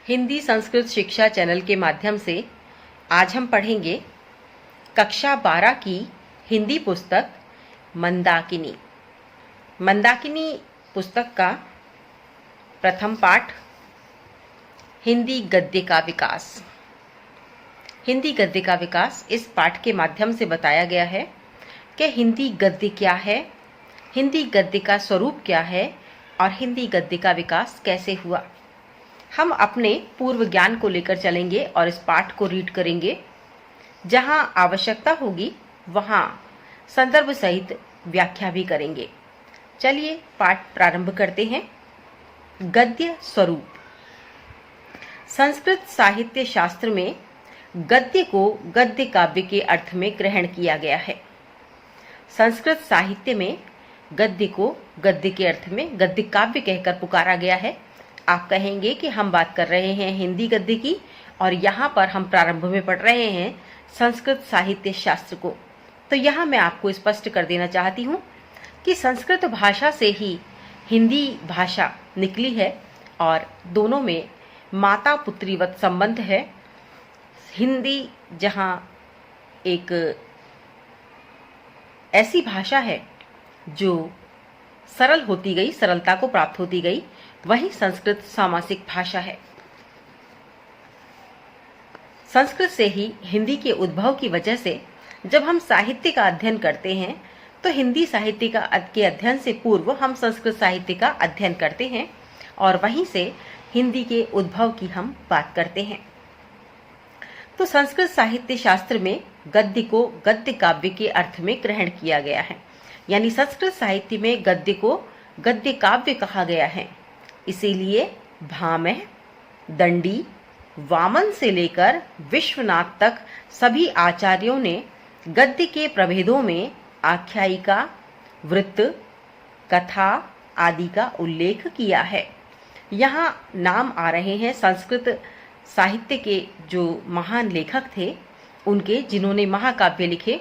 हिंदी संस्कृत शिक्षा चैनल के माध्यम से आज हम पढ़ेंगे कक्षा 12 की हिंदी पुस्तक मंदाकिनी। मंदाकिनी पुस्तक का प्रथम पाठ हिंदी गद्य का विकास। हिंदी गद्य का विकास इस पाठ के माध्यम से बताया गया है कि हिंदी गद्य क्या है, हिंदी गद्य का स्वरूप क्या है और हिंदी गद्य का विकास कैसे हुआ। हम अपने पूर्व ज्ञान को लेकर चलेंगे और इस पाठ को रीड करेंगे। जहां आवश्यकता होगी वहां संदर्भ सहित व्याख्या भी करेंगे। चलिए पाठ प्रारंभ करते हैं। गद्य स्वरूप। संस्कृत साहित्य शास्त्र में गद्य को गद्य काव्य के अर्थ में ग्रहण किया गया है। संस्कृत साहित्य में गद्य को गद्य के अर्थ में गद्य काव्य कहकर पुकारा गया है। आप कहेंगे कि हम बात कर रहे हैं हिंदी गद्य की और यहाँ पर हम प्रारंभ में पढ़ रहे हैं संस्कृत साहित्य शास्त्र को। तो यहाँ मैं आपको स्पष्ट कर देना चाहती हूँ कि संस्कृत भाषा से ही हिंदी भाषा निकली है और दोनों में माता पुत्रीवत संबंध है। हिंदी जहाँ एक ऐसी भाषा है जो सरल होती गई, सरलता को प्राप्त होती गई, वही संस्कृत सामासिक भाषा है। संस्कृत से ही हिंदी के उद्भव की वजह से जब हम साहित्य का अध्ययन करते हैं तो हिंदी साहित्य के अध्ययन से पूर्व हम संस्कृत साहित्य का अध्ययन करते हैं और वहीं से हिंदी के उद्भव की हम बात करते हैं। तो संस्कृत साहित्य शास्त्र में गद्य को गद्य काव्य के अर्थ में ग्रहण किया गया है, यानी संस्कृत साहित्य में गद्य को गद्य काव्य कहा गया है। इसीलिए भामह, दंडी, वामन से लेकर विश्वनाथ तक सभी आचार्यों ने गद्य के प्रभेदों में आख्यायिका, वृत्त, कथा आदि का उल्लेख किया है। यहाँ नाम आ रहे हैं संस्कृत साहित्य के जो महान लेखक थे उनके, जिन्होंने महाकाव्य लिखे,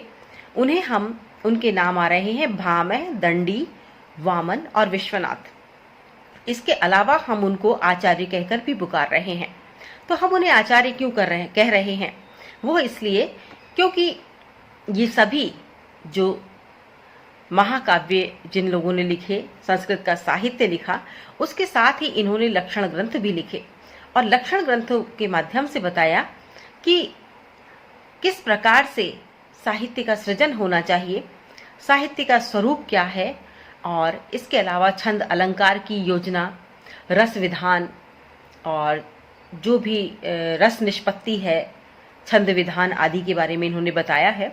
उन्हें हम उनके नाम आ रहे हैं भामह, दंडी, वामन और विश्वनाथ। इसके अलावा हम उनको आचार्य कहकर भी पुकार रहे हैं। तो हम उन्हें आचार्य क्यों कह रहे हैं? वो इसलिए क्योंकि ये सभी जो महाकाव्य जिन लोगों ने लिखे, संस्कृत का साहित्य लिखा, उसके साथ ही इन्होंने लक्षण ग्रंथ भी लिखे और लक्षण ग्रंथों के माध्यम से बताया कि किस प्रकार से साहित्य का सृजन होना चाहिए, साहित्य का स्वरूप क्या है, और इसके अलावा छंद अलंकार की योजना, रस विधान और जो भी रस निष्पत्ति है, छंद विधान आदि के बारे में इन्होंने बताया है।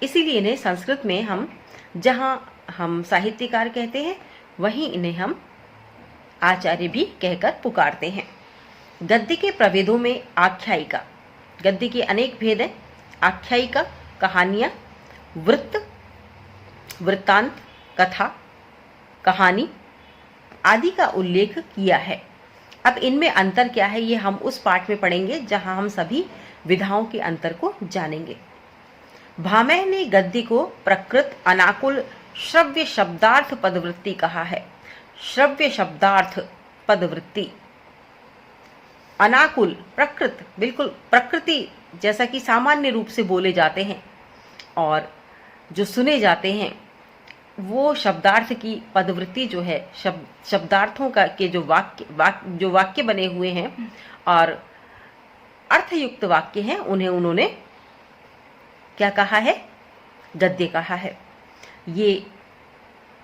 इसीलिए इन्हें संस्कृत में हम जहाँ हम साहित्यकार कहते हैं वहीं इन्हें हम आचार्य भी कहकर पुकारते हैं। गद्य के प्रभेदों में आख्यायिका। गद्य के अनेक भेद हैं। आख्यायिका कहानियाँ, वृत्त वृत्तांत, कथा, कहानी आदि का उल्लेख किया है। अब इनमें अंतर क्या है ये हम उस पाठ में पढ़ेंगे जहां हम सभी विधाओं के अंतर को जानेंगे। भामह ने गद्य को प्रकृत, अनाकुल, श्रव्य शब्दार्थ पदवृत्ति कहा है। श्रव्य शब्दार्थ पदवृत्ति। अनाकुल प्रकृत, बिल्कुल प्रकृति जैसा कि सामान्य रूप से बोले जाते हैं और जो सुने जाते हैं, वो शब्दार्थ की पदवृत्ति जो है, शब्दार्थों का के जो वाक्य बने हुए हैं और अर्थयुक्त वाक्य हैं, उन्हें उन्होंने क्या कहा है? गद्य कहा है। ये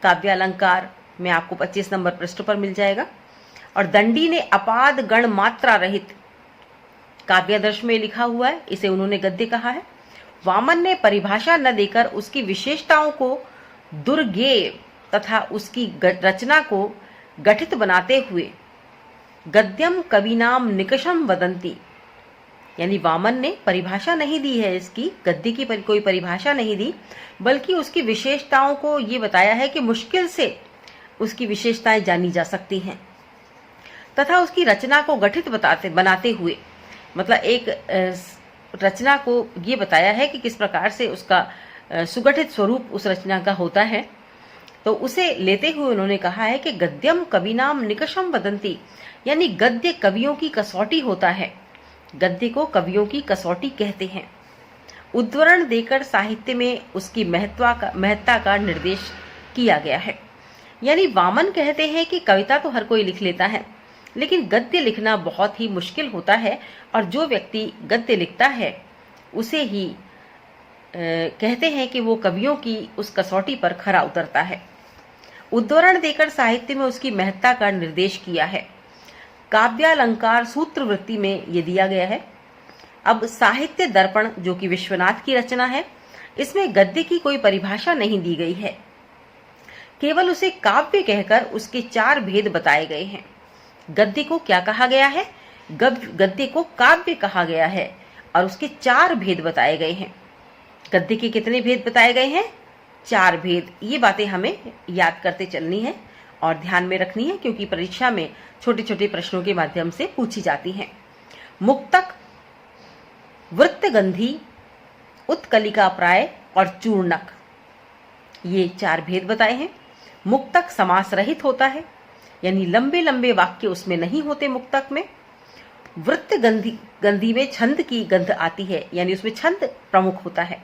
काव्य अलंकार में आपको 25 नंबर पृष्ठ पर मिल जाएगा। और दंडी ने अपाद गण मात्रा रहित काव्यादर्श में लिखा हुआ है, इसे उन्होंने गद्य कहा है। वामन ने परिभाषा न देकर उसकी विशेषताओं को दुर्गेय तथा उसकी रचना को गठित बनाते हुए गद्यम कविनाम निकषम वदंती, यानी वामन ने परिभाषा नहीं दी है, इसकी गद्य की कोई परिभाषा नहीं दी, बल्कि उसकी विशेषताओं को ये बताया है कि मुश्किल से उसकी विशेषताएं जानी जा सकती हैं, तथा उसकी रचना को गठित बनाते हुए, मतलब एक रचना को ये बताया है कि किस प्रकार से उसका सुगठित स्वरूप उस रचना का होता है। तो उसे लेते हुए उन्होंने कहा है कि गद्यम कविनाम निकषम वदंती, यानी गद्य कवियों की कसौटी होता है। गद्य को कवियों की कसौटी कहते हैं। उद्धरण देकर साहित्य में उसकी महत्ता का निर्देश किया गया है। यानी वामन कहते हैं कि कविता तो हर कोई लिख लेता है, लेकिन गद्य लिखना बहुत ही मुश्किल होता है, और जो व्यक्ति गद्य लिखता है उसे ही कहते हैं कि वो कवियों की उस कसौटी पर खरा उतरता है। उद्धरण देकर साहित्य में उसकी महत्ता का निर्देश किया है। काव्यालंकार सूत्र वृत्ति में ये दिया गया है। अब साहित्य दर्पण, जो कि विश्वनाथ की रचना है, इसमें गद्य की कोई परिभाषा नहीं दी गई है, केवल उसे काव्य कहकर उसके 4 भेद बताए गए हैं। गद्य को क्या कहा गया है? गद्य को काव्य कहा गया है, और उसके 4 भेद बताए गए हैं। गद्य के कितने भेद बताए गए हैं? 4 भेद। ये बातें हमें याद करते चलनी है और ध्यान में रखनी है, क्योंकि परीक्षा में छोटे छोटे प्रश्नों के माध्यम से पूछी जाती हैं। मुक्तक, वृत्तगंधी, उत्कलिका प्राय और चूर्णक, ये 4 भेद बताए हैं। मुक्तक समास रहित होता है, यानी लंबे लंबे वाक्य उसमें नहीं होते मुक्तक में। वृत्तगंधी में छंद की गंध आती है, यानी उसमें छंद प्रमुख होता है,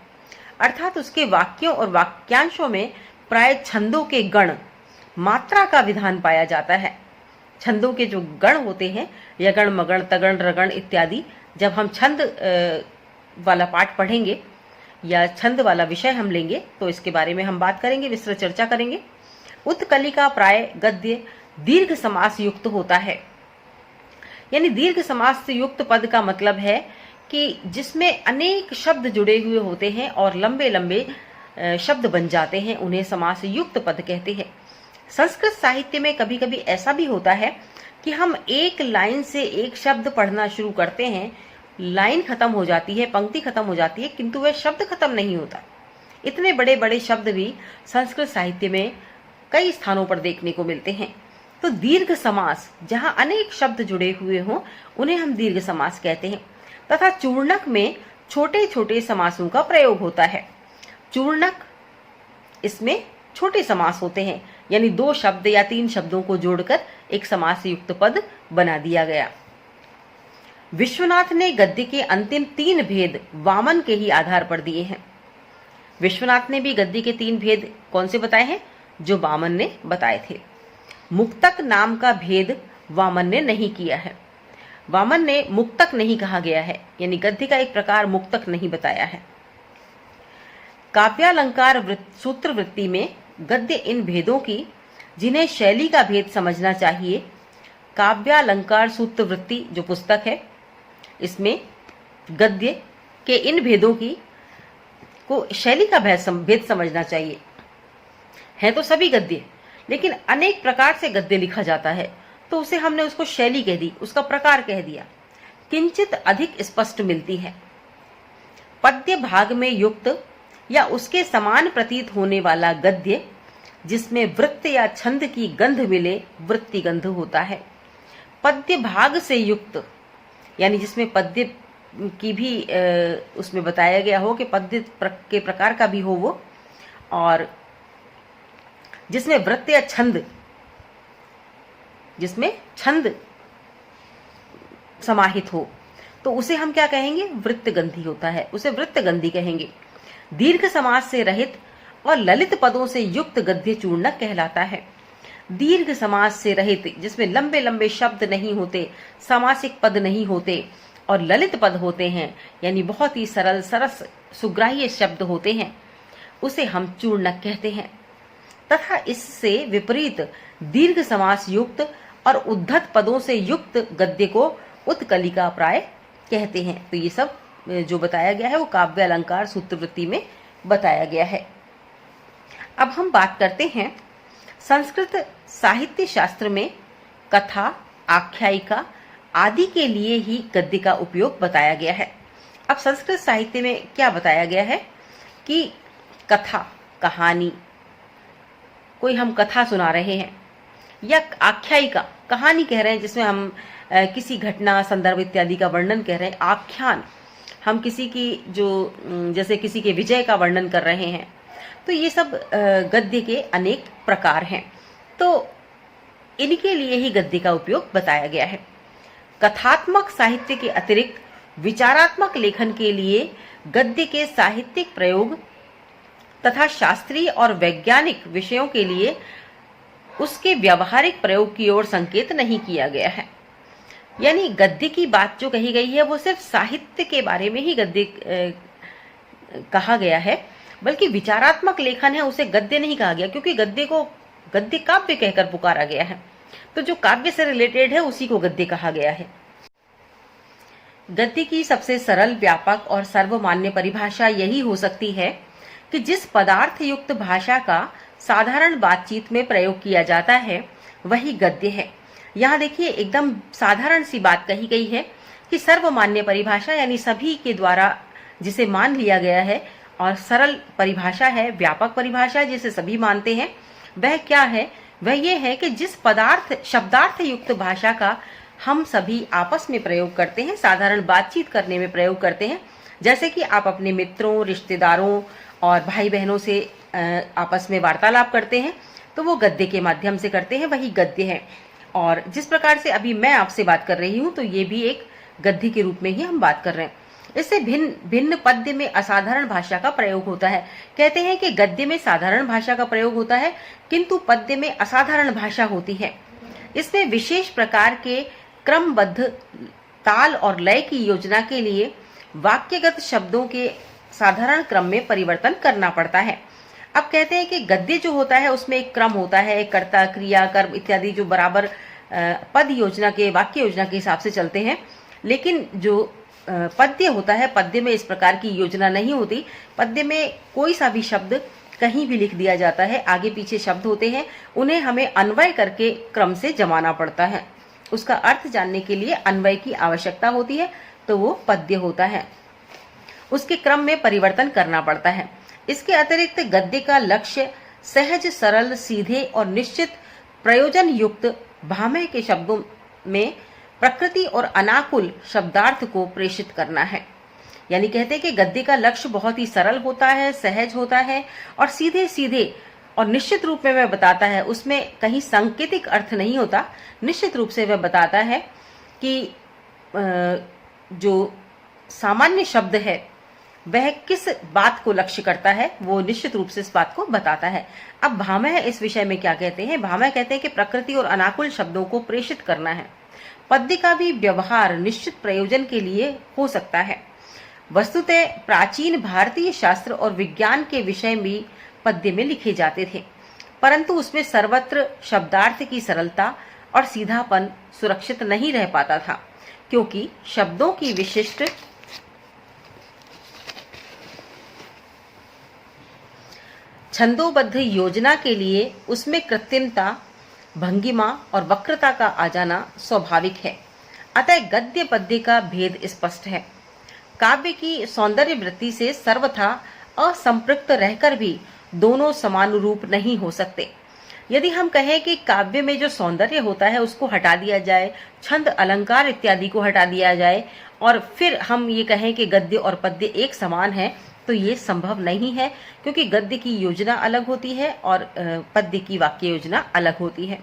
अर्थात उसके वाक्यों और वाक्यांशों में प्राय छंदों के गण, मात्रा का विधान पाया जाता है। छंदों के जो गण होते हैं, यगण, मगण, तगण, रगण इत्यादि, जब हम छंद वाला पाठ पढ़ेंगे या छंद वाला विषय हम लेंगे तो इसके बारे में हम बात करेंगे, विस्तृत चर्चा करेंगे। उत्कलिका प्राय गद्य दीर्घ समास युक्त होता है, यानी दीर्घ समास युक्त पद का मतलब है कि जिसमें अनेक शब्द जुड़े हुए होते हैं और लंबे लंबे शब्द बन जाते हैं, उन्हें समास युक्त पद कहते हैं। संस्कृत साहित्य में कभी कभी ऐसा भी होता है कि हम एक लाइन से एक शब्द पढ़ना शुरू करते हैं, लाइन खत्म हो जाती है, पंक्ति खत्म हो जाती है, किंतु वह शब्द खत्म नहीं होता। इतने बड़े बड़े शब्द भी संस्कृत साहित्य में कई स्थानों पर देखने को मिलते हैं। तो दीर्घ समास, जहां अनेक शब्द जुड़े हुए हों, उन्हें हम दीर्घ समास कहते हैं। तथा चूर्णक में छोटे छोटे समासों का प्रयोग होता है। चूर्णक, इसमें छोटे समास होते हैं, यानी 2 शब्द या 3 शब्दों को जोड़कर एक समास युक्त पद बना दिया गया। विश्वनाथ ने गद्य के अंतिम 3 भेद वामन के ही आधार पर दिए हैं। विश्वनाथ ने भी गद्य के 3 भेद कौन से बताए हैं? जो वामन ने बताए थे। मुक्तक नाम का भेद वामन ने नहीं किया है। वामन ने मुक्तक नहीं कहा गया है, यानी गद्य का एक प्रकार मुक्तक नहीं बताया है। काव्यालंकार सूत्र वृत्ति में गद्य इन भेदों की, जिन्हें शैली का भेद समझना चाहिए, काव्यालंकार सूत्र वृत्ति जो पुस्तक है, इसमें गद्य के इन भेदों की को शैली का भेद समझना चाहिए। है तो सभी गद्य, लेकिन अनेक प्रकार से गद्य लिखा जाता है, तो उसे हमने उसको शैली कह दी, उसका प्रकार कह दिया, किंचित अधिक स्पष्ट मिलती है। पद्य भाग में युक्त या उसके समान प्रतीत होने वाला गद्य, जिसमें वृत्त या छंद की गंध मिले, वृत्ति गंध होता है। पद्य भाग से युक्त, यानी जिसमें पद्य की भी उसमें बताया गया हो कि पद्य के प्रकार का भी हो वो, और जिसमें वृत्त या छंद, जिसमें छंद समाहित हो, तो उसे हम क्या कहेंगे? वृत्तगंधी होता है, उसे वृत्तगंधी कहेंगे। दीर्घ समास से रहित और ललित पदों से युक्त गद्य चूर्णक कहलाता है। दीर्घ समास से रहित, जिसमें लंबे लंबे शब्द नहीं होते, सामासिक पद नहीं होते और ललित पद होते हैं, यानी बहुत ही सरल सरस सुग्राह्य शब्द होते हैं, उसे हम चूर्णक कहते हैं। तथा इससे विपरीत दीर्घ समास युक्त और उद्धत पदों से युक्त गद्य को उत्कलिका प्राय कहते हैं। तो ये सब जो बताया गया है वो काव्य अलंकार सूत्रवृत्ति में बताया गया है। अब हम बात करते हैं संस्कृत साहित्य शास्त्र में कथा, आख्यायिका आदि के लिए ही गद्य का उपयोग बताया गया है। अब संस्कृत साहित्य में क्या बताया गया है कि कथा, कहानी, कोई हम कथा सुना रहे हैं, या आख्यायिका, कहानी कह रहे हैं जिसमें हम किसी घटना, संदर्भ इत्यादि का वर्णन कह रहे हैं। आख्यान, हम किसी की जो जैसे किसी के विजय का वर्णन कर रहे हैं, तो ये सब गद्य के अनेक प्रकार हैं। तो इनके लिए ही गद्य का उपयोग बताया गया है। कथात्मक साहित्य के अतिरिक्त विचारात्मक लेखन के लिए गद्य के साहित्यिक प्रयोग तथा शास्त्रीय और वैज्ञानिक विषयों के लिए उसके व्यावहारिक प्रयोग की ओर संकेत नहीं किया गया है। यानी गद्य की बात जो कही गई है वो सिर्फ साहित्य के बारे में ही गद्य कहा गया है, बल्कि विचारात्मक लेखन है उसे गद्य नहीं कहा गया, क्योंकि गद्य को गद्य काव्य कहकर पुकारा गया है। तो जो काव्य से रिलेटेड है उसी को गद्य कहा गया है। गद्य की सबसे सरल, व्यापक और सर्वमान्य परिभाषा यही हो सकती है कि जिस पदार्थ युक्त भाषा का साधारण बातचीत में प्रयोग किया जाता है वही गद्य है। यहाँ देखिए एकदम साधारण सी बात कही गई है कि सर्वमान्य परिभाषा यानी सभी के द्वारा जिसे मान लिया गया है, और सरल परिभाषा है, व्यापक परिभाषा जिसे सभी मानते हैं, वह क्या है? वह ये है कि जिस पदार्थ शब्दार्थ युक्त भाषा का हम सभी आपस में प्रयोग करते हैं, साधारण बातचीत करने में प्रयोग करते हैं, जैसे कि आप अपने मित्रों, रिश्तेदारों और भाई बहनों से आपस में वार्तालाप करते हैं, तो वो गद्य के माध्यम से करते हैं, वही गद्य है। और जिस प्रकार से अभी मैं आपसे बात कर रही हूँ, तो ये भी एक गद्य के रूप में ही हम बात कर रहे हैं। इससे भिन्न भिन्न पद्य में असाधारण भाषा का प्रयोग होता है। कहते हैं कि गद्य में साधारण भाषा का प्रयोग होता है, किंतु पद्य में असाधारण भाषा होती है। इसमें विशेष प्रकार के क्रमबद्ध ताल और लय की योजना के लिए वाक्यगत शब्दों के साधारण क्रम में परिवर्तन करना पड़ता है। अब कहते हैं कि गद्य जो होता है उसमें एक क्रम होता है, एक कर्ता, क्रिया, कर्म इत्यादि जो बराबर पद योजना के, वाक्य योजना के हिसाब से चलते हैं। लेकिन जो पद्य होता है, पद्य में इस प्रकार की योजना नहीं होती। पद्य में कोई सा भी शब्द कहीं भी लिख दिया जाता है, आगे पीछे शब्द होते हैं, उन्हें हमें अन्वय करके क्रम से जमाना पड़ता है। उसका अर्थ जानने के लिए अन्वय की आवश्यकता होती है, तो वो पद्य होता है। उसके क्रम में परिवर्तन करना पड़ता है। इसके अतिरिक्त गद्य का लक्ष्य सहज, सरल, सीधे और निश्चित प्रयोजन युक्त भामह के शब्दों में प्रकृति और अनाकुल शब्दार्थ को प्रेषित करना है। यानी कहते हैं कि गद्य का लक्ष्य बहुत ही सरल होता है, सहज होता है और सीधे सीधे और निश्चित रूप में वह बताता है। उसमें कहीं सांकेतिक अर्थ नहीं होता, निश्चित रूप से वह बताता है कि जो सामान्य शब्द है वह किस बात को लक्ष्य करता है, वो निश्चित रूप से इस बात को बताता है। अब भामह इस विषय में क्या कहते हैं? भामह कहते हैं कि प्रकृति और अनाकुल शब्दों को प्रेषित करना है। पद्य का भी व्यवहार निश्चित प्रयोजन के लिए हो सकता है। वस्तुतः प्राचीन भारतीय शास्त्र और विज्ञान के विषय भी पद्य में लिखे जाते थे, परंतु उसमें सर्वत्र शब्दार्थ की सरलता और सीधापन सुरक्षित नहीं रह पाता था, क्योंकि शब्दों की विशिष्ट छंदोबद्ध योजना के लिए उसमें कृत्रिमता, भंगिमा और वक्रता का आ जाना स्वाभाविक है। अतः गद्य पद्य का भेद स्पष्ट है। काव्य की सौंदर्य वृत्ति से सर्वथा असंपृक्त रहकर भी दोनों समानुरूप नहीं हो सकते। यदि हम कहें कि काव्य में जो सौंदर्य होता है उसको हटा दिया जाए, छंद, अलंकार इत्यादि को हटा दिया जाए, और फिर हम ये कहें कि गद्य और पद्य एक समान है, तो ये संभव नहीं है, क्योंकि गद्य की योजना अलग होती है और पद्य की वाक्य योजना अलग होती है।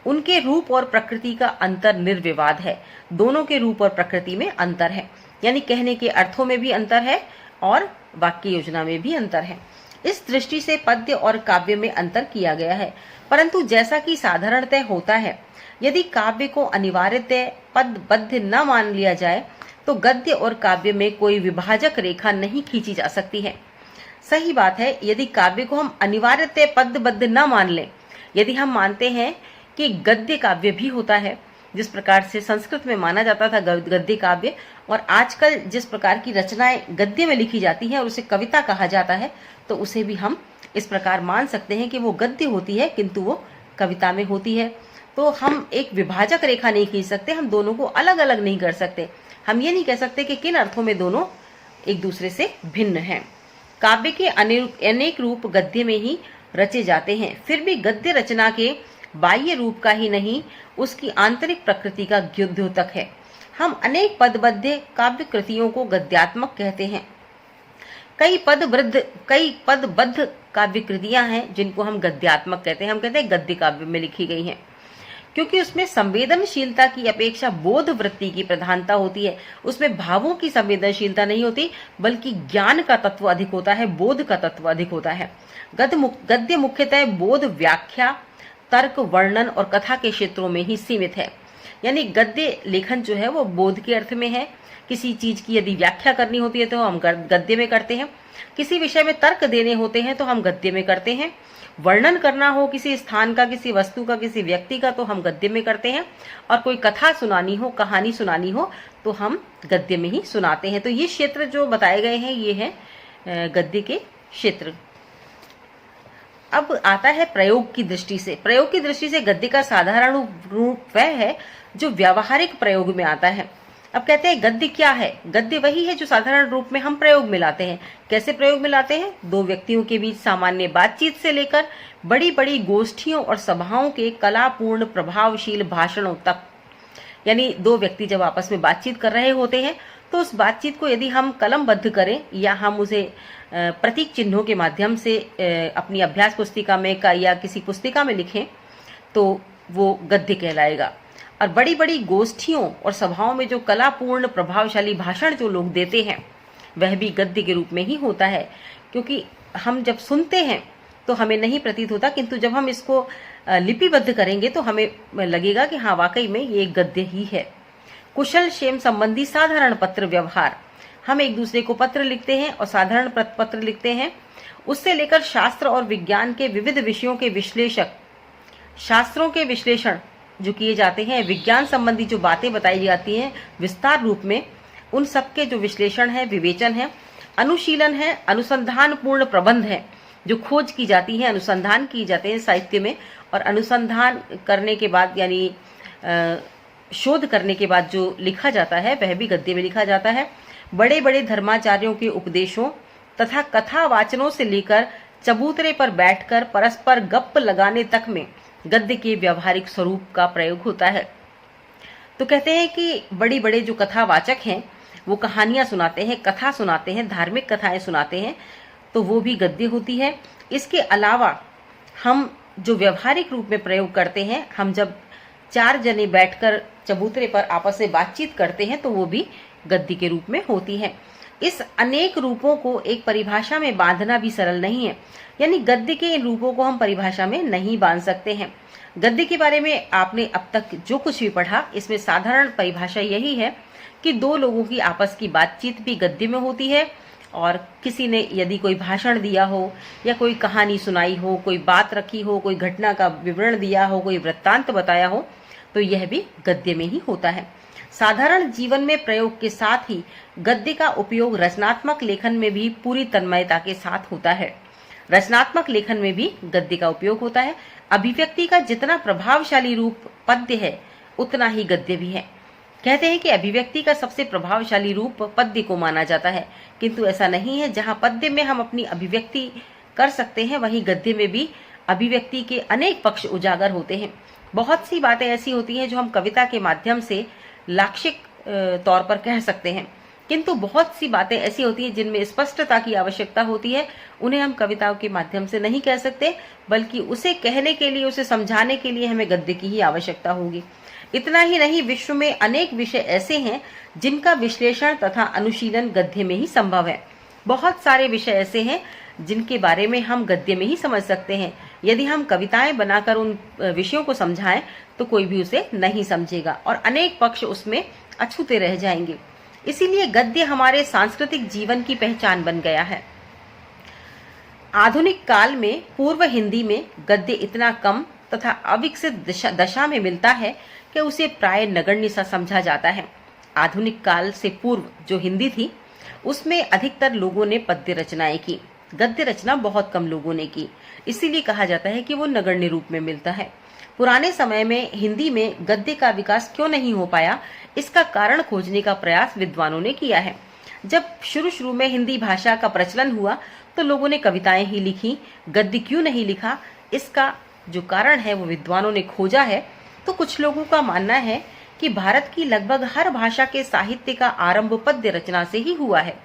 उनके रूप और प्रकृति का अंतर निर्विवाद है। दोनों के रूप और प्रकृति में अंतर है, यानी कहने के अर्थों में भी अंतर है और वाक्य योजना में भी अंतर है। इस दृष्टि से पद्य और काव्य में अंतर किया गया है। परंतु जैसा कि साधारणतः होता है, यदि काव्य को अनिवार्यतः पदबद्ध न मान लिया जाए तो गद्य और काव्य में कोई विभाजक रेखा नहीं खींची जा सकती है। सही बात है, यदि काव्य को हम अनिवार्यतः पदबद्ध न मान लें, यदि हम मानते हैं कि गद्य काव्य भी होता है, जिस प्रकार से संस्कृत में माना जाता था गद्य काव्य, और आजकल जिस प्रकार की रचनाएं गद्य में लिखी जाती हैं और उसे कविता कहा जाता है, तो उसे भी हम इस प्रकार मान सकते हैं कि वो गद्य होती है किंतु वो कविता में होती है। तो हम एक विभाजक रेखा नहीं खींच सकते, हम दोनों को अलग अलग नहीं कर सकते। हम ये नहीं कह सकते कि किन अर्थों में दोनों एक दूसरे से भिन्न हैं। काव्य के अनेक रूप गद्य में ही रचे जाते हैं, फिर भी गद्य रचना के बाह्य रूप का ही नहीं, उसकी आंतरिक प्रकृति का द्योतक है। हम अनेक पदबद्ध काव्य कृतियों को गद्यात्मक कहते हैं। कई पदबद्ध काव्य कृतियां हैं जिनको हम गद्यात्मक कहते हैं, हम कहते हैं गद्य काव्य में लिखी गई हैं, क्योंकि उसमें संवेदनशीलता की अपेक्षा बोध वृत्ति की प्रधानता होती है। उसमें भावों की संवेदनशीलता नहीं होती, बल्कि ज्ञान का तत्व अधिक होता है, बोध का तत्व अधिक होता है। गद्य मुख्यतः बोध, व्याख्या, तर्क, वर्णन और कथा के क्षेत्रों में ही सीमित है। यानी गद्य लेखन जो है वो बोध के अर्थ में है। किसी चीज की यदि व्याख्या करनी होती है तो हम गद्य में करते हैं, किसी विषय में तर्क देने होते हैं तो हम गद्य में करते हैं, वर्णन करना हो किसी स्थान का, किसी वस्तु का, किसी व्यक्ति का तो हम गद्य में करते हैं, और कोई कथा सुनानी हो, कहानी सुनानी हो तो हम गद्य में ही सुनाते हैं। तो ये क्षेत्र जो बताए गए हैं ये है गद्य के क्षेत्र। अब आता है प्रयोग की दृष्टि से। प्रयोग की दृष्टि से गद्य का साधारण रूप वह है जो व्यावहारिक प्रयोग में आता है। अब कहते हैं गद्य क्या है? गद्य वही है जो साधारण रूप में हम प्रयोग में लाते हैं। कैसे प्रयोग में लाते हैं? दो व्यक्तियों के बीच सामान्य बातचीत से लेकर बड़ी बड़ी गोष्ठियों और सभाओं के कलापूर्ण प्रभावशील भाषणों तक। यानी दो व्यक्ति जब आपस में बातचीत कर रहे होते हैं तो उस बातचीत को यदि हम कलमबद्ध करें या हम उसे प्रतीक चिन्हों के माध्यम से अपनी अभ्यास पुस्तिका में या किसी पुस्तिका में लिखें तो वो गद्य कहलाएगा। और बड़ी बड़ी गोष्ठियों और सभाओं में जो कलापूर्ण प्रभावशाली भाषण जो लोग देते हैं वह भी गद्य के रूप में ही होता है, क्योंकि हम जब सुनते हैं तो हमें नहीं प्रतीत होता, किंतु जब हम इसको लिपिबद्ध करेंगे तो हमें लगेगा कि हाँ वाकई में ये गद्य ही है। कुशल क्षेम संबंधी साधारण पत्र व्यवहार। हम एक दूसरे को पत्र लिखते हैं और साधारण पत्र लिखते हैं। उससे लेकर शास्त्र और विज्ञान के विविध विषयों के विश्लेषक, शास्त्रों के विश्लेषण जो किए जाते हैं, विज्ञान संबंधी जो बातें बताई जाती हैं विस्तार रूप में, उन सब के जो विश्लेषण है, विवेचन है, अनुशीलन है, अनुसंधान पूर्ण प्रबंध है, जो खोज की जाती है, अनुसंधान किए जाते हैं साहित्य में, और अनुसंधान करने के बाद यानी शोध करने के बाद जो लिखा जाता है वह भी गद्य में लिखा जाता है। बड़े बड़े धर्माचार्यों के उपदेशों तथा कथा वाचनों से लेकर चबूतरे पर बैठकर परस्पर गप्प लगाने तक में गद्य के व्यावहारिक स्वरूप का प्रयोग होता है। तो कहते हैं कि बड़ी बड़े जो कथावाचक हैं वो कहानियां सुनाते हैं, कथा सुनाते हैं, धार्मिक कथाएं सुनाते हैं, तो वो भी गद्य होती है। इसके अलावा हम जो व्यावहारिक रूप में प्रयोग करते हैं, हम जब चार जने बैठकर चबूतरे पर आपस में बातचीत करते हैं तो वो भी गद्य के रूप में होती है। इस अनेक रूपों को एक परिभाषा में बांधना भी सरल नहीं है, यानी गद्य के इन रूपों को हम परिभाषा में नहीं बांध सकते हैं। गद्य के बारे में आपने अब तक जो कुछ भी पढ़ा, इसमें साधारण परिभाषा यही है कि दो लोगों की आपस की बातचीत भी गद्य में होती है, और किसी ने यदि कोई भाषण दिया हो या कोई कहानी सुनाई हो, कोई बात रखी हो, कोई घटना का विवरण दिया हो, कोई वृत्तांत बताया हो, तो यह भी गद्य में ही होता है। साधारण जीवन में प्रयोग के साथ ही गद्य का उपयोग रचनात्मक लेखन में भी पूरी तन्मयता के साथ होता है। रचनात्मक लेखन में भी गद्य का उपयोग होता है। अभिव्यक्ति का जितना प्रभावशाली रूप पद्य है उतना ही गद्य भी है। कहते हैं कि अभिव्यक्ति का सबसे प्रभावशाली रूप पद्य को माना जाता है, किंतु ऐसा नहीं है। जहां पद्य में हम अपनी अभिव्यक्ति कर सकते हैं, वहीं गद्य में भी अभिव्यक्ति के अनेक पक्ष उजागर होते हैं। बहुत सी बातें ऐसी होती हैं जो हम कविता के माध्यम से लाक्षिक तौर पर कह सकते हैं, किंतु बहुत सी बातें ऐसी होती हैं जिनमें स्पष्टता की आवश्यकता होती है, उन्हें हम कविताओं के माध्यम से नहीं कह सकते, बल्कि उसे कहने के लिए, उसे समझाने के लिए हमें गद्य की ही आवश्यकता होगी। इतना ही नहीं, विश्व में अनेक विषय ऐसे हैं जिनका विश्लेषण तथा अनुशीलन गद्य में ही संभव है। बहुत सारे विषय ऐसे हैं जिनके बारे में हम गद्य में ही समझ सकते हैं। यदि हम कविताएं बनाकर उन विषयों को समझाएं तो कोई भी उसे नहीं समझेगा और अनेक पक्ष उसमें अछूते रह जाएंगे। इसीलिए गद्य हमारे सांस्कृतिक जीवन की पहचान बन गया है। आधुनिक काल में पूर्व हिंदी में गद्य इतना कम तथा अविकसित दशा में मिलता है कि उसे प्राय नगण्य सा समझा जाता है। आधुनिक काल से पूर्व जो हिंदी थी उसमें अधिकतर लोगों ने पद्य रचनाएं की, गद्य रचना बहुत कम लोगों ने की। इसीलिए कहा जाता है कि वो नगण्य रूप में मिलता है। पुराने समय में हिंदी में गद्य का विकास क्यों नहीं हो पाया, इसका कारण खोजने का प्रयास विद्वानों ने किया है। जब शुरू में हिंदी भाषा का प्रचलन हुआ तो लोगों ने कविताएं ही लिखी, गद्य क्यों नहीं लिखा, इसका जो कारण है वो विद्वानों ने खोजा है। तो कुछ लोगों का मानना है कि भारत की लगभग हर भाषा के साहित्य का आरंभ पद्य रचना से ही हुआ है।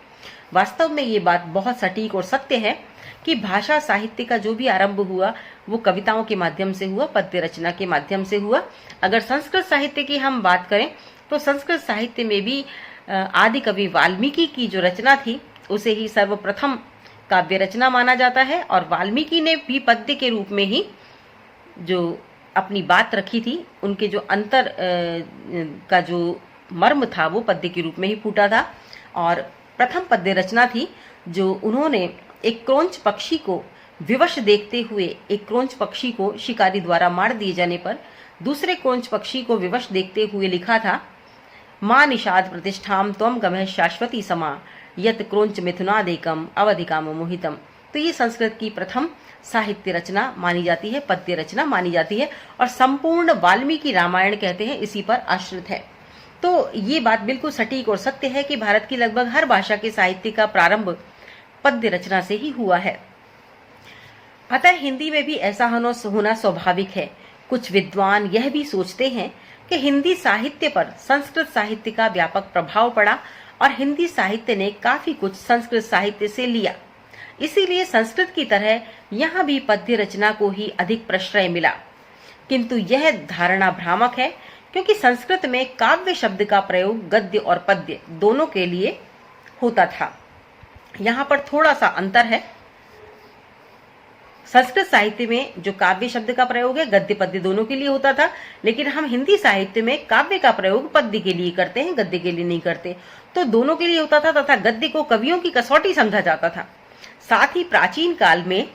वास्तव में ये बात बहुत सटीक और सत्य है कि भाषा साहित्य का जो भी आरंभ हुआ वो कविताओं के माध्यम से हुआ, पद्य रचना के माध्यम से हुआ। अगर संस्कृत साहित्य की हम बात करें तो संस्कृत साहित्य में भी आदि कवि वाल्मीकि की जो रचना थी उसे ही सर्वप्रथम काव्य रचना माना जाता है, और वाल्मीकि ने भी पद्य के रूप में ही जो अपनी बात रखी थी, उनके जो अंतर का जो मर्म था वो पद्य के रूप में ही फूटा था। और प्रथम पद्य रचना थी जो उन्होंने एक क्रोंच पक्षी को विवश देखते हुए, एक क्रोंच पक्षी को शिकारी द्वारा मार दिए जाने पर दूसरे क्रोंच पक्षी को विवश देखते हुए लिखा था, मां निषाद प्रतिष्ठाम त्वम गमः शाश्वती समा यत क्रोंच मिथुनादेकम अवधिकाम मोहितम। तो ये संस्कृत की प्रथम साहित्य रचना मानी जाती है, पद्य रचना मानी जाती है, और संपूर्ण वाल्मीकि रामायण कहते हैं इसी पर आश्रित है। तो ये बात बिल्कुल सटीक और सत्य है कि भारत की लगभग हर भाषा के साहित्य का प्रारंभ पद्य रचना से ही हुआ है। अतः हिंदी में भी ऐसा होना स्वाभाविक है। कुछ विद्वान यह भी सोचते हैं कि हिंदी साहित्य पर संस्कृत साहित्य का व्यापक प्रभाव पड़ा और हिंदी साहित्य ने काफी कुछ संस्कृत साहित्य से लिया, इसीलिए संस्कृत की तरह यहाँ भी पद्य रचना को ही अधिक प्रश्रय मिला। किंतु यह धारणा भ्रामक है, क्योंकि संस्कृत में काव्य शब्द का प्रयोग गद्य और पद्य दोनों के लिए होता था। यहाँ पर थोड़ा सा अंतर है। संस्कृत साहित्य में जो काव्य शब्द का प्रयोग है गद्य पद्य दोनों के लिए होता था, लेकिन हम हिंदी साहित्य में काव्य का प्रयोग पद्य के लिए करते हैं, गद्य के लिए नहीं करते। तो दोनों के लिए होता था तथा गद्य को कवियों की कसौटी समझा जाता था। साथ ही प्राचीन काल में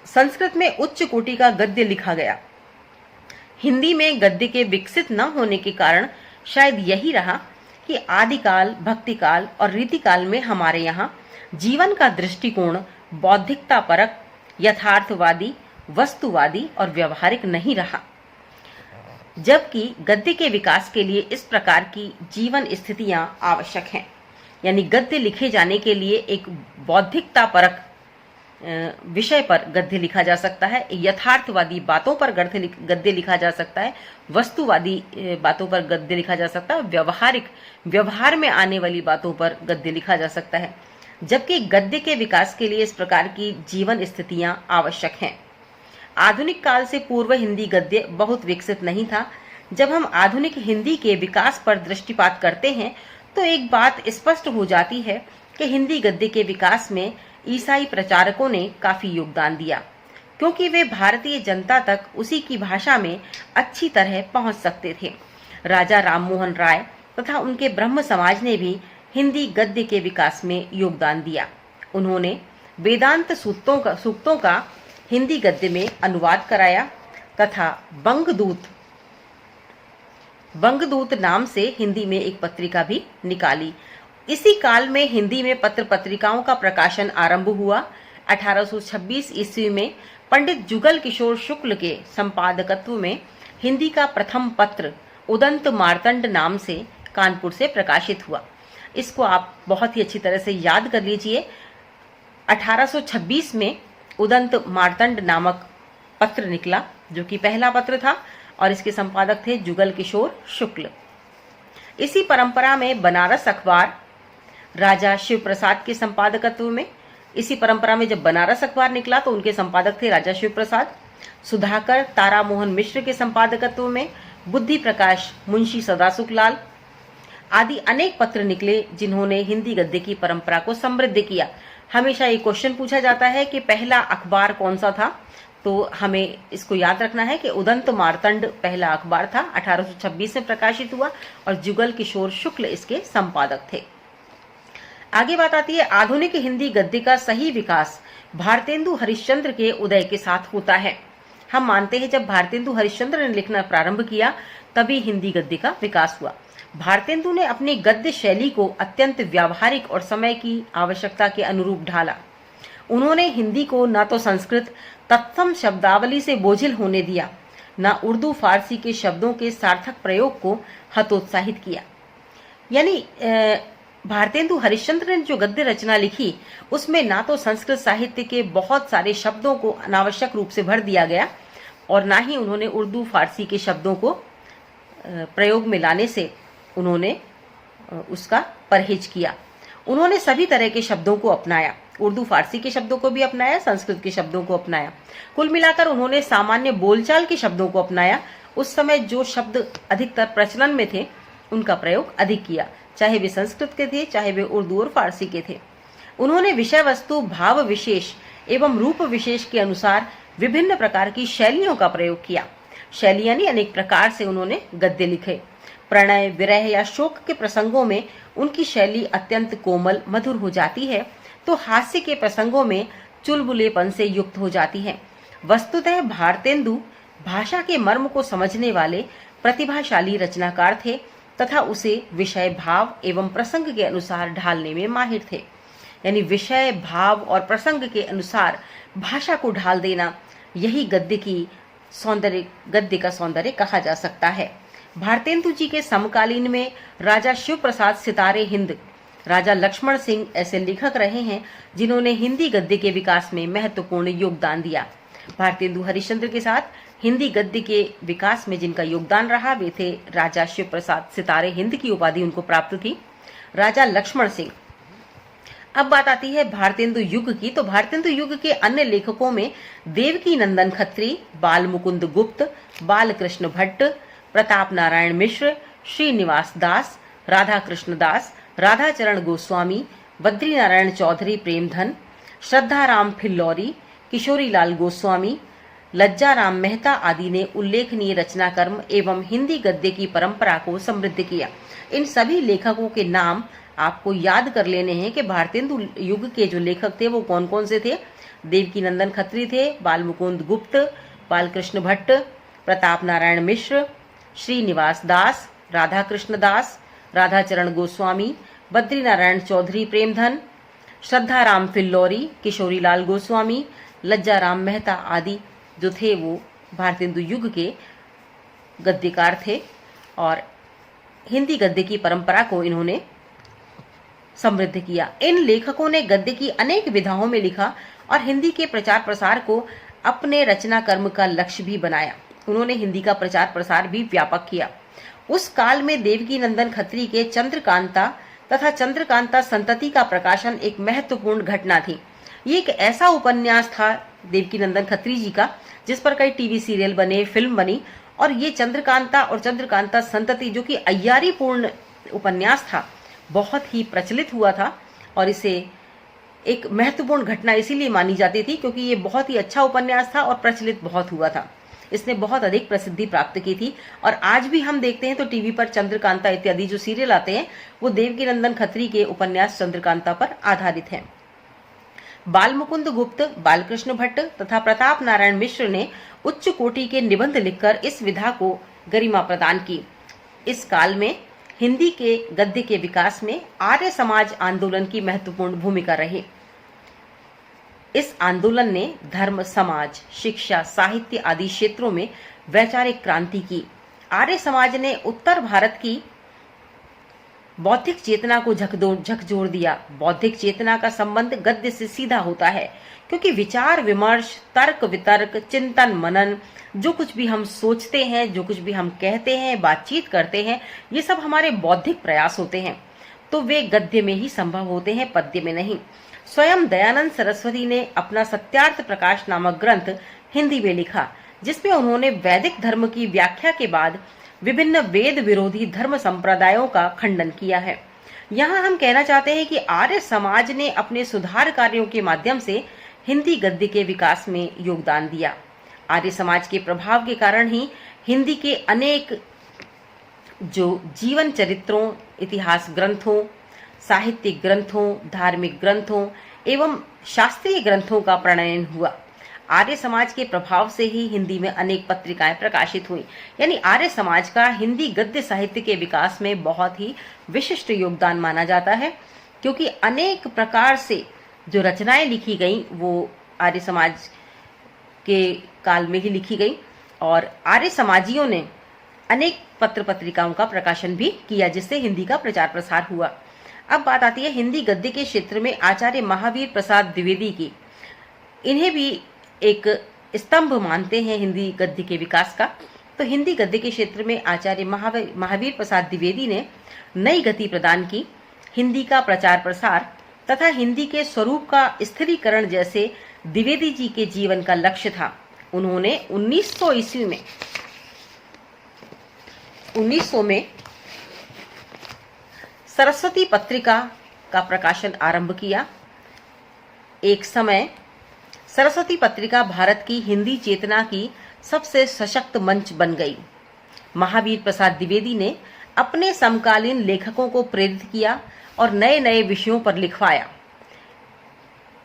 संस्कृत में उच्च कोटि का गद्य लिखा गया। हिंदी में गद्य के विकसित न होने के कारण शायद यही रहा कि आदिकाल, भक्तिकाल और रीतिकाल में हमारे यहाँ जीवन का दृष्टिकोण बौद्धिकता परक, यथार्थवादी, वस्तुवादी और व्यवहारिक नहीं रहा, जबकि गद्य के विकास के लिए इस प्रकार की जीवन स्थितियां आवश्यक हैं। यानी गद्य लिखे जाने के लिए एक बौद्धिकता परक विषय पर गद्य लिखा जा सकता है, यथार्थवादी बातों पर गद्य लिखा जा सकता है, वस्तुवादी बातों पर गद्य लिखा जा सकता है, व्यवहार में आने वाली बातों पर गद्य लिखा जा सकता है, जबकि गद्य के विकास के लिए इस प्रकार की जीवन स्थितियां आवश्यक हैं। आधुनिक काल से पूर्व हिंदी गद्य बहुत विकसित नहीं था। जब हम आधुनिक हिंदी के विकास पर दृष्टिपात करते हैं तो एक बात स्पष्ट हो जाती है कि हिंदी गद्य के विकास में ईसाई प्रचारकों ने काफी योगदान दिया, क्योंकि वे भारतीय जनता तक उसी की भाषा में अच्छी तरह पहुंच सकते थे। राजा राममोहन राय तथा उनके ब्रह्म समाज ने भी हिंदी गद्य के विकास में योगदान दिया। उन्होंने वेदांत सूक्तों का हिंदी गद्य में अनुवाद कराया तथा बंगदूत नाम से हिंदी में एक पत्रिका भी निकाली। इसी काल में हिंदी में पत्र पत्रिकाओं का प्रकाशन आरंभ हुआ। 1826 ईस्वी में पंडित जुगल किशोर शुक्ल के संपादकत्व में हिंदी का प्रथम पत्र उदंत मार्तंड नाम से कानपुर से प्रकाशित हुआ। इसको आप बहुत ही अच्छी तरह से याद कर लीजिए। 1826 में उदंत मार्तंड नामक पत्र निकला, जो कि पहला पत्र था, और इसके संपादक थे जुगल किशोर शुक्ल। इसी परंपरा में बनारस अखबार राजा शिव प्रसाद के संपादकत्व में, इसी परंपरा में जब बनारस अखबार निकला तो उनके संपादक थे राजा शिव प्रसाद। सुधाकर तारामोहन मिश्र के संपादकत्व में बुद्धि प्रकाश मुंशी सदासुख लाल आदि अनेक पत्र निकले, जिन्होंने हिंदी गद्य की परंपरा को समृद्ध किया। हमेशा ये क्वेश्चन पूछा जाता है कि पहला अखबार कौन सा था, तो हमें इसको याद रखना है कि उदंत मार्तंड पहला अखबार था, 1826 में प्रकाशित हुआ, और जुगल किशोर शुक्ल इसके संपादक थे। आगे बात आती है आधुनिक हिंदी गद्य का सही विकास भारतेंदु हरिश्चंद्र के उदय के साथ होता है। हम मानते हैं जब भारतेंदु हरिश्चंद्र ने लिखना प्रारंभ किया तभी हिंदी गद्य का विकास हुआ। भारतेंदु ने अपनी गद्य शैली को अत्यंत व्यावहारिक और समय की आवश्यकता के अनुरूप ढाला। उन्होंने हिंदी को न तो संस्कृत तत्सम शब्दावली से बोझिल होने दिया, न उर्दू फारसी के शब्दों के सार्थक प्रयोग को हतोत्साहित किया। यानी भारतेंदु हरिश्चंद्र ने जो गद्य रचना लिखी उसमें ना तो संस्कृत साहित्य के बहुत सारे शब्दों को अनावश्यक रूप से भर दिया गया, और ना ही उन्होंने उर्दू फारसी के शब्दों को प्रयोग में लाने से उन्होंने उसका परहेज किया। उन्होंने सभी तरह के शब्दों को अपनाया, उर्दू फारसी के शब्दों को भी अपनाया, संस्कृत के शब्दों को अपनाया। कुल मिलाकर उन्होंने सामान्य बोलचाल के शब्दों को अपनाया। उस समय जो शब्द अधिकतर प्रचलन में थे उनका प्रयोग अधिक किया, चाहे वे संस्कृत के थे, चाहे वे उर्दू और फारसी के थे। उन्होंने विषय वस्तु, भाव विशेष एवं रूप विशेष के अनुसार विभिन्न प्रकार की शैलियों का प्रयोग किया। शैली यानी अनेक प्रकार से उन्होंने गद्य लिखे। प्रणय, विरह या शोक के प्रसंगों में उनकी शैली अत्यंत कोमल, मधुर हो जाती है, तो हास्य के प्रसंगों में चुलबुलेपन से युक्त हो जाती है। वस्तुतः भारतेंदु भाषा के मर्म को समझने वाले प्रतिभाशाली रचनाकार थे तथा उसे विषय, भाव एवं प्रसंग के अनुसार ढालने में माहिर थे। यानी विषय, भाव और प्रसंग के अनुसार भाषा को ढाल देना, यही गद्य का सौंदर्य कहा जा सकता है। भारतेंदु जी के समकालीन में राजा शिव प्रसाद सितारे हिंद, राजा लक्ष्मण सिंह ऐसे लेखक रहे हैं जिन्होंने हिंदी गद्य के विकास में महत्वपूर्ण योगदान दिया। भारतेंदु हरिश्चंद्र के साथ हिंदी गद्य के विकास में जिनका योगदान रहा वे थे राजा शिव प्रसाद सितारे हिंद की उपाधि उनको प्राप्त थी, राजा लक्ष्मण सिंह। अब बात आती है भारतेंदु युग की। तो भारतेंदु युग के अन्य लेखकों में देवकी नंदन खत्री, बाल मुकुंद गुप्त, बाल कृष्ण भट्ट, प्रताप नारायण मिश्र, श्रीनिवास दास, राधा कृष्ण दास, राधा चरण गोस्वामी, बद्री नारायण चौधरी प्रेमधन, श्रद्धाराम फिल्लौरी, किशोरीलाल गोस्वामी, लज्जाराम मेहता आदि ने उल्लेखनीय रचना कर्म एवं हिंदी गद्य की परंपरा को समृद्ध किया। इन सभी लेखकों के नाम आपको याद कर लेने हैं कि भारतेंदु युग के जो लेखक थे वो कौन कौन से थे। देवकी नंदन खत्री थे, बाल मुकुंद गुप्त, बालकृष्ण भट्ट, प्रताप नारायण मिश्र, श्रीनिवास दास, राधा कृष्ण दास, राधा चरण गोस्वामी, बद्री नारायण चौधरी प्रेमधन, श्रद्धाराम फिल्लौरी, किशोरीलाल गोस्वामी, लज्जाराम मेहता आदि जो थे वो भारतेंदु युग के गद्यकार थे और हिंदी गद्य की परंपरा को इन्होंने समृद्ध किया। इन लेखकों ने गद्य की अनेक विधाओं में लिखा और हिंदी के प्रचार प्रसार को अपने रचना कर्म का लक्ष्य भी बनाया। उन्होंने हिंदी का प्रचार प्रसार भी व्यापक किया। उस काल में देवकी नंदन खत्री के चंद्रकांता तथा चंद्रकांता संतति का प्रकाशन एक महत्वपूर्ण घटना थी। ये एक ऐसा उपन्यास था देवकी नंदन खत्री जी का जिस पर कई टीवी सीरियल बने, फिल्म बनी, और ये चंद्रकांता और चंद्रकांता संतति जो कि अय्यारी पूर्ण उपन्यास था बहुत ही प्रचलित हुआ था और इसे एक महत्वपूर्ण घटना इसीलिए मानी जाती थी क्योंकि ये बहुत ही अच्छा उपन्यास था और प्रचलित बहुत हुआ था। इसने बहुत अधिक प्रसिद्धि प्राप्त की थी और आज भी हम देखते हैं तो टीवी पर चंद्रकांता इत्यादि जो सीरियल आते हैं वो देवकी नंदन खत्री के उपन्यास चंद्रकांता पर आधारित हैं। बाल मुकुंद गुप्त, बालकृष्ण भट्ट तथा प्रताप नारायण मिश्र ने उच्च कोटि के निबंध लिखकर इस विधा को गरिमा प्रदान की। इस काल में हिंदी के गद्य के विकास में आर्य समाज आंदोलन की महत्वपूर्ण भूमिका रही। इस आंदोलन ने धर्म, समाज, शिक्षा, साहित्य आदि क्षेत्रों में वैचारिक क्रांति की। आर्य समाज ने उत्तर भारत की बौद्धिक चेतना को झकझोर दिया। बौद्धिक चेतना का संबंध गद्य से सीधा होता है क्योंकि विचार विमर्श, तर्क वितर्क, चिंतन मनन, जो कुछ भी हम सोचते हैं, जो कुछ भी हम कहते हैं, बातचीत करते हैं, ये सब हमारे बौद्धिक प्रयास होते हैं, तो वे गद्य में ही संभव होते हैं, पद्य में नहीं। स्वयं दयानंद सरस्वती ने अपना सत्यार्थ प्रकाश नामक ग्रंथ हिंदी में लिखा जिसमें उन्होंने वैदिक धर्म की व्याख्या के बाद विभिन्न वेद विरोधी धर्म संप्रदायों का खंडन किया है। यहाँ हम कहना चाहते हैं कि आर्य समाज ने अपने सुधार कार्यों के माध्यम से हिंदी गद्य के विकास में योगदान दिया। आर्य समाज के प्रभाव के कारण ही हिंदी के अनेक जो जीवन चरित्रों, इतिहास ग्रंथों, साहित्यिक ग्रंथों, धार्मिक ग्रंथों एवं शास्त्रीय ग्रंथों का प्रणयन हुआ। आर्य समाज के प्रभाव से ही हिंदी में अनेक पत्रिकाएं प्रकाशित हुई। यानी आर्य समाज का हिंदी गद्य साहित्य के विकास में बहुत ही विशिष्ट योगदान माना जाता है क्योंकि अनेक प्रकार से जो रचनाएं लिखी गई वो आर्य समाज के काल में ही लिखी गई और आर्य समाजियों ने अनेक पत्र पत्रिकाओं का प्रकाशन भी किया जिससे हिंदी का प्रचार प्रसार हुआ। अब बात आती है हिंदी गद्य के क्षेत्र में आचार्य महावीर प्रसाद द्विवेदी की। इन्हें भी एक स्तंभ मानते हैं हिंदी गद्य के विकास का। तो हिंदी गद्य के क्षेत्र में आचार्य महावीर प्रसाद द्विवेदी ने नई गति प्रदान की। हिंदी का प्रचार प्रसार तथा हिंदी के स्वरूप का स्थिरीकरण जैसे द्विवेदी जी के जीवन का लक्ष्य था। उन्होंने 1900 में सरस्वती पत्रिका का प्रकाशन आरंभ किया। एक समय सरस्वती पत्रिका भारत की हिंदी चेतना की सबसे सशक्त मंच बन गई। महावीर प्रसाद द्विवेदी ने अपने समकालीन लेखकों को प्रेरित किया और नए नए विषयों पर लिखवाया।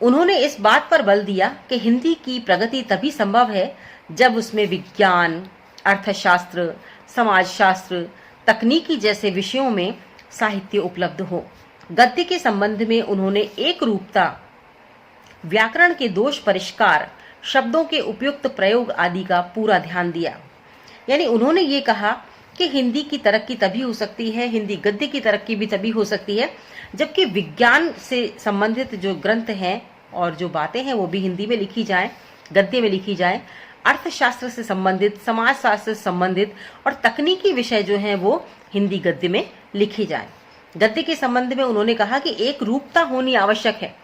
उन्होंने इस बात पर बल दिया कि हिंदी की प्रगति तभी संभव है जब उसमें विज्ञान, अर्थशास्त्र, समाजशास्त्र, तकनीकी जैसे विषयों में साहित्य उपलब्ध हो। गद्य के संबंध में उन्होंने एक रूपता, व्याकरण के दोष परिष्कार, शब्दों के उपयुक्त प्रयोग आदि का पूरा ध्यान दिया। यानी उन्होंने ये कहा कि हिंदी की तरक्की तभी हो सकती है, हिंदी गद्य की तरक्की भी तभी हो सकती है जबकि विज्ञान से संबंधित जो ग्रंथ हैं और जो बातें हैं वो भी हिंदी में लिखी जाएं, गद्य में लिखी जाएं। अर्थशास्त्र से संबंधित, समाजशास्त्र से संबंधित और तकनीकी विषय जो हैं वो हिंदी गद्य में लिखे जाएं। गद्य के संबंध में उन्होंने कहा कि एक रूपता होनी आवश्यक है।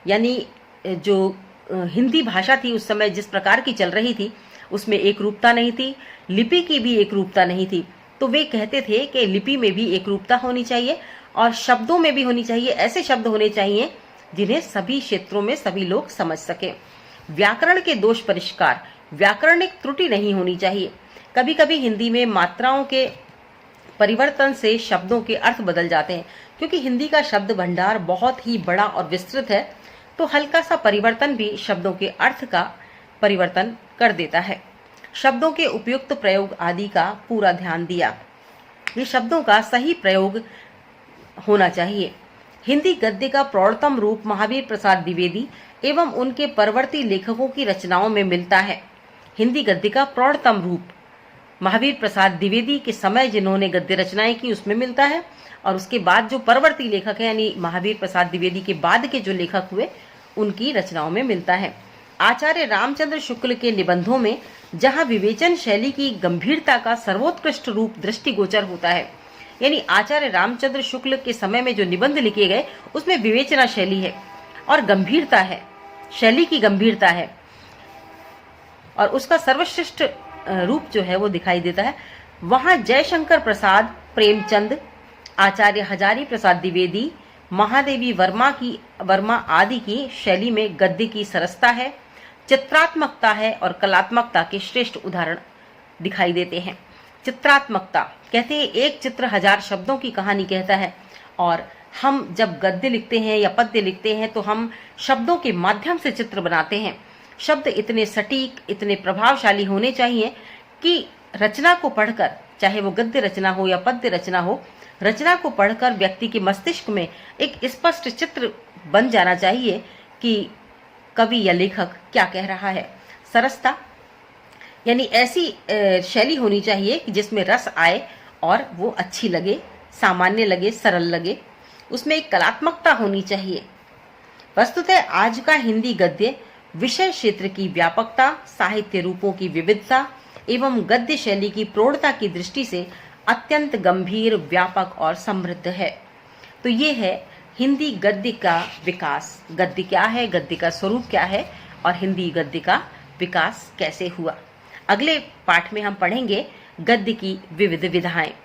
यानी जो हिंदी भाषा थी उस समय जिस प्रकार की चल रही थी उसमें एक रूपता नहीं थी, लिपि की भी एक रूपता नहीं थी। तो वे कहते थे कि लिपि में भी एक रूपता होनी चाहिए और शब्दों में भी होनी चाहिए। ऐसे शब्द होने चाहिए जिन्हें सभी क्षेत्रों में सभी लोग समझ सके। व्याकरण के दोष परिष्कार, व्याकरणिक त्रुटि नहीं होनी चाहिए। कभी कभी हिंदी में मात्राओं के परिवर्तन से शब्दों के अर्थ बदल जाते हैं। क्योंकि हिंदी का शब्द भंडार बहुत ही बड़ा और विस्तृत है, तो हल्का सा परिवर्तन भी शब्दों के अर्थ का परिवर्तन कर देता है। शब्दों के उपयुक्त प्रयोग आदि का पूरा ध्यान दिया। ये शब्दों का सही प्रयोग होना चाहिए। हिंदी गद्य का प्रौढ़तम रूप महावीर प्रसाद द्विवेदी एवं उनके परवर्ती लेखकों की रचनाओं में मिलता है। हिंदी गद्य का प्रौढ़तम रूप महावीर प्रसाद द्विवेदी के समय जिन्होंने गद्य रचनाएं की उसमें मिलता है और उसके बाद जो परवर्ती लेखक हैं यानी महावीर प्रसाद द्विवेदी के बाद के जो लेखक हुए उनकी रचनाओं में मिलता है। आचार्य रामचंद्र शुक्ल के निबंधों में जहां विवेचन शैली की गंभीरता का सर्वोत्कृष्ट रूप दृष्टिगोचर होता है, यानी आचार्य रामचंद्र शुक्ल के समय में जो निबंध लिखे गए उसमें विवेचना शैली है और गंभीरता है, शैली की गंभीरता है और उसका सर्वश्रेष्ठ रूप जो है वो दिखाई देता है। वहां जयशंकर प्रसाद, प्रेमचंद, आचार्य हजारी प्रसाद द्विवेदी, महादेवी वर्मा आदि की शैली में गद्य की सरसता है, चित्रात्मकता है और कलात्मकता के श्रेष्ठ उदाहरण दिखाई देते हैं। चित्रात्मकता कहते हैं एक चित्र हजार शब्दों की कहानी कहता है और हम जब गद्य लिखते हैं या पद्य लिखते हैं तो हम शब्दों के माध्यम से चित्र बनाते हैं। शब्द इतने सटीक, इतने प्रभावशाली होने चाहिए कि रचना को पढ़कर, चाहे वो गद्य रचना हो या पद्य रचना हो, रचना को पढ़कर व्यक्ति के मस्तिष्क में एक स्पष्ट चित्र बन जाना चाहिए कि कवि या लेखक क्या कह रहा है। सरसता यानी ऐसी शैली होनी चाहिए कि जिसमें रस आए और वो अच्छी लगे, सामान्य लगे, सरल लगे। उसमें एक कलात्मकता होनी चाहिए। वस्तुतः आज का हिंदी गद्य विषय क्षेत्र की व्यापकता, साहित्य रूपों की विविधता एवं गद्य शैली की प्रौढ़ता की दृष्टि से अत्यंत गंभीर, व्यापक और समृद्ध है। तो ये है हिंदी गद्य का विकास। गद्य क्या है, गद्य का स्वरूप क्या है और हिंदी गद्य का विकास कैसे हुआ। अगले पाठ में हम पढ़ेंगे गद्य की विविध विधाएं।